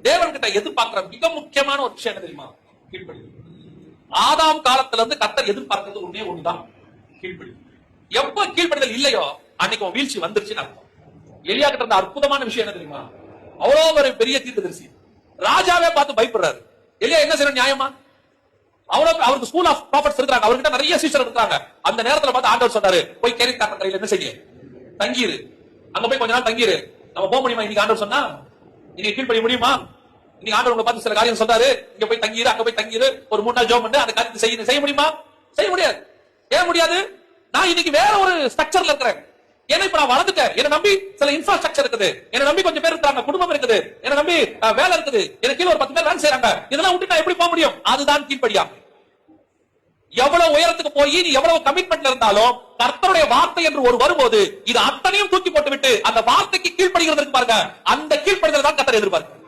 தேவன் கிட்ட எதிர்பார்க்கிற மிக முக்கியமான ஒரு விஷயம் என்ன தெரியுமா? கீழ்ப்படி. ஆதாம் காலத்துல இருந்து கர்த்தர் எதிர்பார்க்கிறது ஒண்ணே ஒண்ணுதான், கீழ்ப்படி. எப்ப கீழ்ப்படிதல் இல்லையோ அன்னைக்கு உன் வீழ்ச்சி வந்துருச்சுன்னு அர்த்தம். எலியா கிட்ட இருந்த அற்புதமான விஷயம் என்ன தெரியுமா? அவ்வளவு ஒரு பெரிய தீர்க்கதரிசி, ராஜாவே பார்த்து பயப்படுறாரு. எலியா என்ன செய்யற நியாயமா? அவ்வளவு அவருக்கு ஸ்கூல் ஆஃப் ப்ராஃபட்ஸ் இருக்காங்க, அவர்கிட்ட நிறைய சீஷர் இருக்காங்க. அந்த நேரத்துல பார்த்து ஆண்டவர் சொன்னாரு, போய் கேரித்தாட்ட கரையில என்ன செய்ய, தங்கிரு, அங்க போய் கொஞ்ச நாள் தங்கிரு. நம்ம போக முடியுமா இன்னைக்கு? ஆண்டவர் சொன்னா நீங்க கீழ்ப்படிய முடியுமா? இன்னைக்கு ஆண்டவர் உங்களை பார்த்து சில காரியம் சொல்றாரு, இங்க போய் தங்கிரு, அங்க போய் தங்கிரு, ஒரு 3 நாள் ஜெபம் பண்ணு, அந்த காரியத்தை செய்ய முடியுமா? செய்ய முடியாது. ஏன் முடியாது? நான் இன்னைக்கு வேற ஒரு ஸ்ட்ரக்சர்ல இருக்கிறேன். ஏன்னா இப்ப நான் வளர்ந்துட்டேன். என்ன நம்பி சில இன்ஃப்ராஸ்ட்ரக்சர் இருக்குது, என்ன நம்பி கொஞ்சம் பேர் இருக்காங்க, குடும்பம் இருக்குது, என்ன நம்பி வேலை இருக்குது, எனக்கு கீழ ஒரு 10 பேர் வேலை செய்யறாங்க. இதெல்லாம் விட்டு நான் எப்படி போக முடியும்? அதுதான் கீழ்ப்படியா. எவ்வளவு உயரத்துக்கு போய் நீ எவ்வளவு கமிட்மெண்ட்ல இருந்தாலும் கர்த்தருடைய வார்த்தை என்று ஒரு வரும்போது இது அத்தனையும் தூக்கி போட்டு விட்டு அந்த வார்த்தைக்கு கீழ்ப்படுகிறது பாருங்க, அந்த கீழ்ப்படுதல் தான் கர்த்தர் எதிர்பார்க்கிறார்.